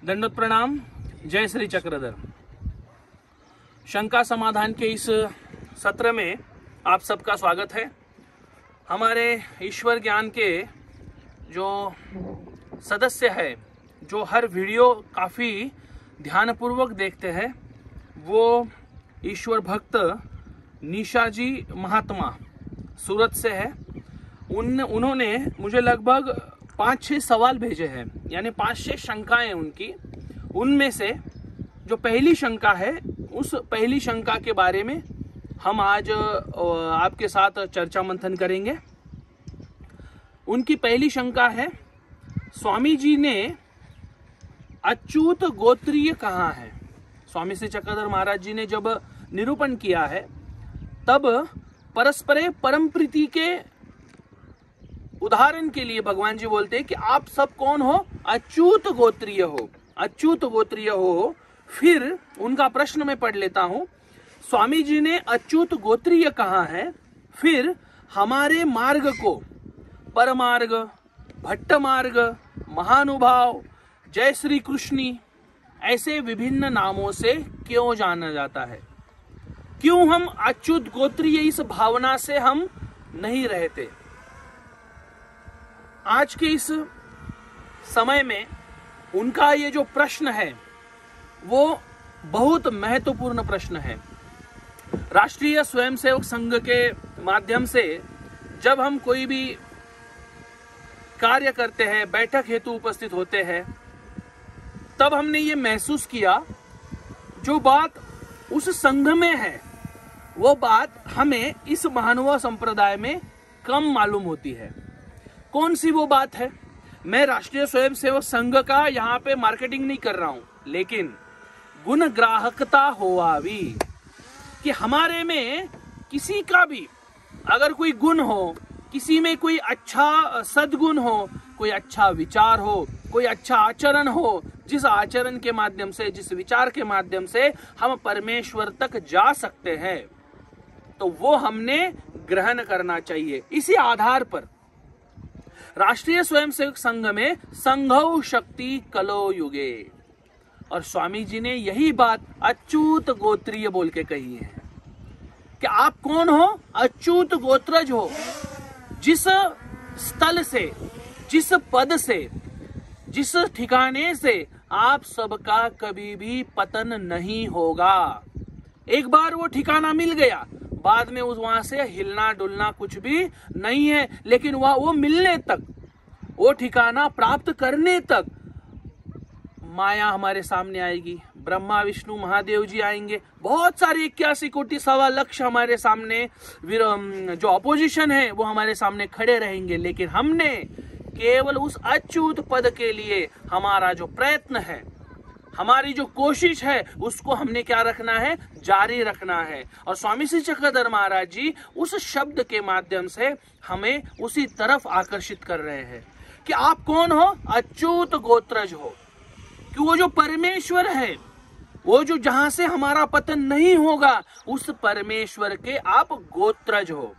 दंडोत प्रणाम। जय श्री चक्रधर। शंका समाधान के इस सत्र में आप सबका स्वागत है। हमारे ईश्वर ज्ञान के जो सदस्य है, जो हर वीडियो काफ़ी ध्यानपूर्वक देखते हैं, वो ईश्वर भक्त निशा जी महात्मा सूरत से है। उन्होंने मुझे लगभग 5-6 सवाल भेजे हैं, यानी 5-6 शंकाएं उनकी। उनमें से जो पहली शंका है, उस पहली शंका के बारे में हम आज आपके साथ चर्चा मंथन करेंगे। उनकी पहली शंका है, स्वामी जी ने अच्युत गोत्रीय कहा है। स्वामी श्री चक्रधर महाराज जी ने जब निरूपण किया है, तब परस्परे परम प्रीति के उदाहरण के लिए भगवान जी बोलते हैं कि आप सब कौन हो? अच्युत गोत्रीय हो, अच्युत गोत्रीय हो। फिर उनका प्रश्न मैं पढ़ लेता हूं। स्वामी जी ने अच्युत गोत्रीय कहा है, फिर हमारे मार्ग को परमार्ग, भट्ट मार्ग, महानुभाव, जय श्री कृष्णी ऐसे विभिन्न नामों से क्यों जाना जाता है? क्यों हम अच्युत गोत्रीय इस भावना से हम नहीं रहते? आज के इस समय में उनका ये जो प्रश्न है, वो बहुत महत्वपूर्ण प्रश्न है। राष्ट्रीय स्वयंसेवक संघ के माध्यम से जब हम कोई भी कार्य करते हैं, बैठक हेतु उपस्थित होते हैं, तब हमने ये महसूस किया, जो बात उस संघ में है वो बात हमें इस महानुभाव संप्रदाय में कम मालूम होती है। कौन सी वो बात है? मैं राष्ट्रीय स्वयंसेवक संघ का यहाँ पे मार्केटिंग नहीं कर रहा हूं, लेकिन गुण ग्राहकता होवावी कि हमारे में किसी का भी अगर कोई गुण हो, किसी में कोई अच्छा सद्गुण हो, कोई अच्छा विचार हो, कोई अच्छा आचरण हो, जिस आचरण के माध्यम से, जिस विचार के माध्यम से हम परमेश्वर तक जा सकते हैं, तो वो हमने ग्रहण करना चाहिए। इसी आधार पर राष्ट्रीय स्वयंसेवक संघ में संघौ शक्ति कलो युगे, और स्वामी जी ने यही बात अच्युत गोत्रीय बोल के कही है कि आप कौन हो? अच्युत गोत्रज हो। जिस स्थल से, जिस पद से, जिस ठिकाने से आप सबका कभी भी पतन नहीं होगा। एक बार वो ठिकाना मिल गया, बाद में उस वहां से हिलना डुलना कुछ भी नहीं है। लेकिन वो मिलने तक, वो ठिकाना प्राप्त करने तक माया हमारे सामने आएगी, ब्रह्मा विष्णु महादेव जी आएंगे, बहुत सारे 81 कोटि 1.25 लाख हमारे सामने, जो अपोजिशन है वो हमारे सामने खड़े रहेंगे। लेकिन हमने केवल उस अच्युत पद के लिए हमारा जो प्रयत्न है, हमारी जो कोशिश है, उसको हमने क्या रखना है? जारी रखना है। और स्वामी श्री चक्रधर महाराज जी उस शब्द के माध्यम से हमें उसी तरफ आकर्षित कर रहे हैं कि आप कौन हो? अच्युत गोत्रज हो। कि वो जो परमेश्वर है, वो जो जहां से हमारा पतन नहीं होगा, उस परमेश्वर के आप गोत्रज हो।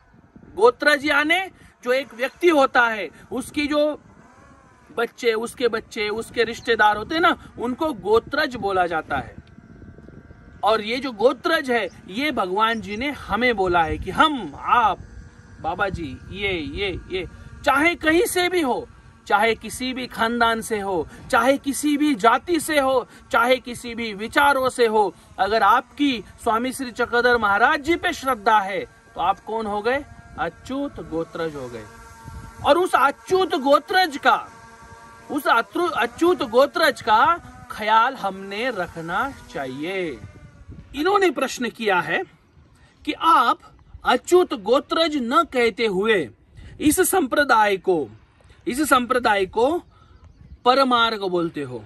गोत्रज यानी जो एक व्यक्ति होता है, उसकी जो बच्चे, उसके रिश्तेदार होते हैं ना, उनको गोत्रज बोला जाता है। और ये जो गोत्रज है, ये भगवान जी ने हमें बोला है कि हम, आप, बाबा जी, ये चाहे कहीं से भी हो, चाहे किसी भी खानदान से हो, चाहे किसी भी जाति से हो, चाहे किसी भी विचारों से हो, अगर आपकी स्वामी श्री चक्रधर महाराज जी पे श्रद्धा है, तो आप कौन हो गए? अच्युत गोत्रज हो गए। और उस अच्युत गोत्रज का ख्याल हमने रखना चाहिए। इन्होंने प्रश्न किया है कि आप अच्युत गोत्रज न कहते हुए इस संप्रदाय को परमार्ग बोलते हो,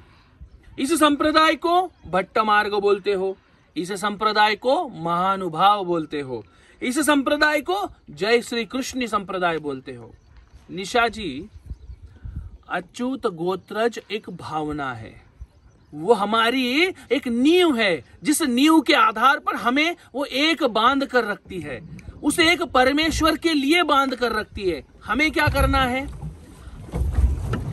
इस संप्रदाय को भट्ट मार्ग बोलते हो, इस संप्रदाय को महानुभाव बोलते हो, इस संप्रदाय को जय श्री कृष्ण संप्रदाय बोलते हो। निशा जी, अच्युत गोत्रज एक भावना है, वो हमारी एक नींव है, जिस नींव के आधार पर हमें वो एक बांध कर रखती है, उसे एक परमेश्वर के लिए बांध कर रखती है। हमें क्या करना है?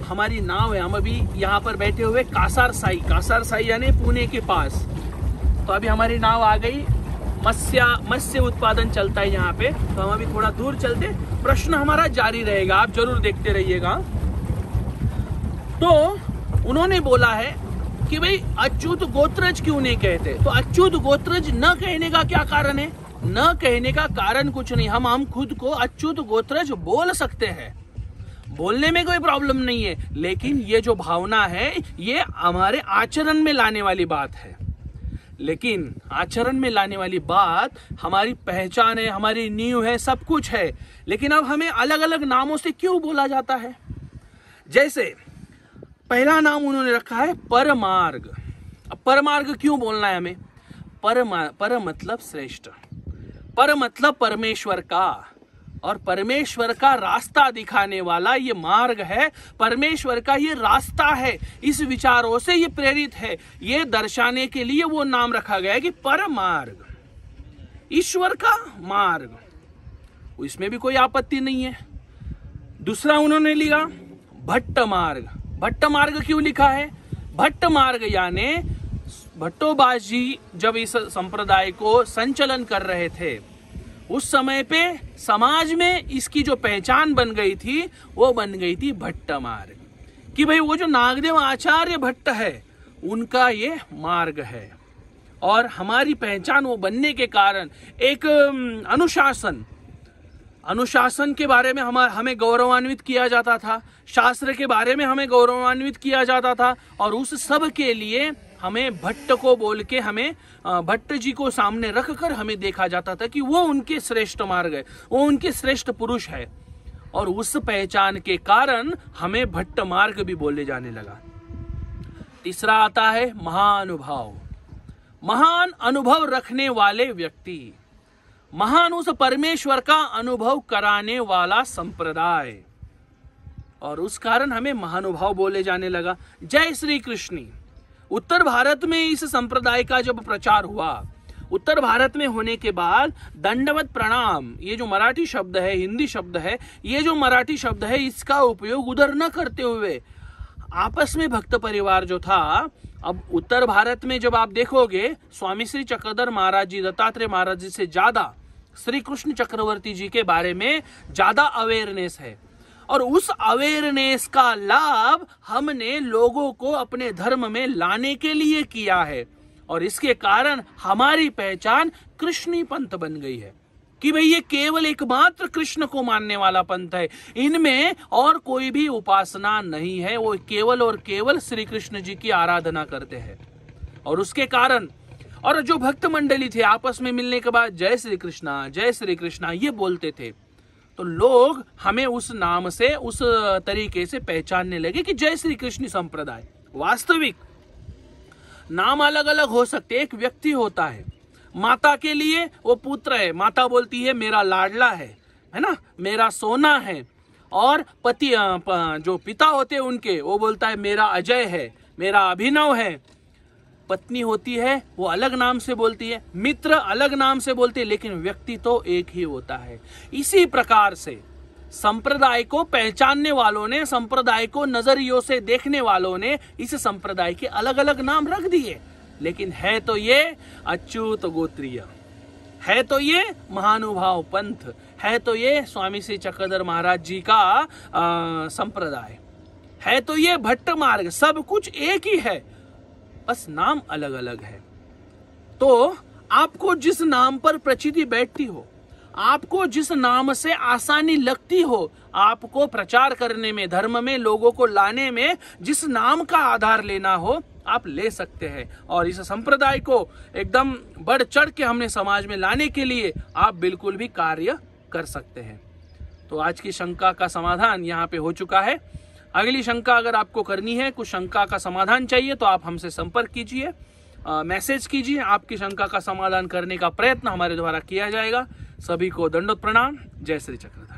हमारी नाव है, हम अभी यहाँ पर बैठे हुए कासार साई यानी पुणे के पास। तो अभी हमारी नाव आ गई, मत्स्य उत्पादन चलता है यहाँ पे। तो हम अभी थोड़ा दूर चलते, प्रश्न हमारा जारी रहेगा, आप जरूर देखते रहिएगा। तो उन्होंने बोला है कि भाई अच्युत गोत्रज क्यों नहीं कहते। तो अच्युत गोत्रज न कहने का क्या कारण है? न कहने का कारण कुछ नहीं, हम खुद को अच्युत गोत्रज बोल सकते हैं, बोलने में कोई प्रॉब्लम नहीं है। लेकिन ये जो भावना है ये हमारे आचरण में लाने वाली बात है। लेकिन आचरण में लाने वाली बात हमारी पहचान है, हमारी नींव है, सब कुछ है। लेकिन अब हमें अलग अलग नामों से क्यों बोला जाता है? जैसे पहला नाम उन्होंने रखा है परमार्ग। अब परमार्ग क्यों बोलना है हमें? पर मतलब श्रेष्ठ, पर मतलब परमेश्वर का, और परमेश्वर का रास्ता दिखाने वाला ये मार्ग है, परमेश्वर का ये रास्ता है। इस विचारों से ये प्रेरित है, ये दर्शाने के लिए वो नाम रखा गया है कि परमार्ग, ईश्वर का मार्ग। इसमें भी कोई आपत्ति नहीं है। दूसरा उन्होंने लिखा भट्ट मार्ग। भट्ट मार्ग क्यों लिखा है? भट्ट मार्ग यानी भट्टोबाजी जब इस संप्रदाय को संचालन कर रहे थे उस समय पे समाज में इसकी जो पहचान बन गई थी वो बन गई थी भट्ट मार्ग, कि भाई वो जो नागदेव आचार्य भट्ट है उनका ये मार्ग है। और हमारी पहचान वो बनने के कारण एक अनुशासन के बारे में हमें गौरवान्वित किया जाता था, शास्त्र के बारे में हमें गौरवान्वित किया जाता था। और उस सब के लिए हमें भट्ट को बोल के, हमें भट्ट जी को सामने रखकर हमें देखा जाता था कि वो उनके श्रेष्ठ मार्ग है, वो उनके श्रेष्ठ पुरुष है। और उस पहचान के कारण हमें भट्ट मार्ग भी बोले जाने लगा। तीसरा आता है महानुभाव। महान अनुभव रखने वाले व्यक्ति, महान उस परमेश्वर का अनुभव कराने वाला संप्रदाय, और उस कारण हमें महानुभाव बोले जाने लगा। जय श्री कृष्ण। उत्तर भारत में इस संप्रदाय का जब प्रचार हुआ, उत्तर भारत में होने के बाद दंडवत प्रणाम, ये जो मराठी शब्द है, हिंदी शब्द है, ये जो मराठी शब्द है, इसका उपयोग उधर न करते हुए आपस में भक्त परिवार जो था, अब उत्तर भारत में जब आप देखोगे स्वामी श्री चक्रधर महाराज जी, दत्तात्रेय महाराज जी से ज्यादा श्री कृष्ण चक्रवर्ती जी के बारे में ज्यादा अवेयरनेस है। और उस अवेयरनेस का लाभ हमने लोगों को अपने धर्म में लाने के लिए किया है। और इसके कारण हमारी पहचान कृष्णी पंथ बन गई है कि भाई ये केवल एकमात्र कृष्ण को मानने वाला पंथ है, इनमें और कोई भी उपासना नहीं है, वो केवल और केवल श्री कृष्ण जी की आराधना करते हैं। और उसके कारण, और जो भक्त मंडली थे आपस में मिलने के बाद जय श्री कृष्णा ये बोलते थे, तो लोग हमें उस नाम से, उस तरीके से पहचानने लगे कि जय श्री कृष्ण संप्रदाय। वास्तविक नाम अलग अलग हो सकते, एक व्यक्ति होता है, माता के लिए वो पुत्र है, माता बोलती है मेरा लाडला है ना, मेरा सोना है। और पति जो पिता होते हैं उनके, वो बोलता है मेरा अजय है, मेरा अभिनव है। पत्नी होती है वो अलग नाम से बोलती है, मित्र अलग नाम से बोलते हैं, लेकिन व्यक्ति तो एक ही होता है। इसी प्रकार से संप्रदाय को पहचानने वालों ने, संप्रदाय को नजरियों से देखने वालों ने इस संप्रदाय के अलग अलग नाम रख दिए, लेकिन है तो ये अच्युत गोत्रीय, है तो ये महानुभाव पंथ, है तो ये स्वामी श्री चक्रधर महाराज जी का संप्रदाय, है तो ये भट्ट मार्ग, सब कुछ एक ही है, बस नाम अलग अलग है। तो आपको जिस नाम पर प्रचिति बैठती हो, आपको जिस नाम से आसानी लगती हो, आपको प्रचार करने में, धर्म में लोगों को लाने में जिस नाम का आधार लेना हो आप ले सकते हैं। और इस संप्रदाय को एकदम बढ़ चढ़ के हमने समाज में लाने के लिए आप बिल्कुल भी कार्य कर सकते हैं। तो आज की शंका का समाधान यहाँ पे हो चुका है। अगली शंका अगर आपको करनी है, कुछ शंका का समाधान चाहिए, तो आप हमसे संपर्क कीजिए, मैसेज कीजिए, आपकी शंका का समाधान करने का प्रयत्न हमारे द्वारा किया जाएगा। सभी को दंडोत प्रणाम। जय श्री चक्रधर।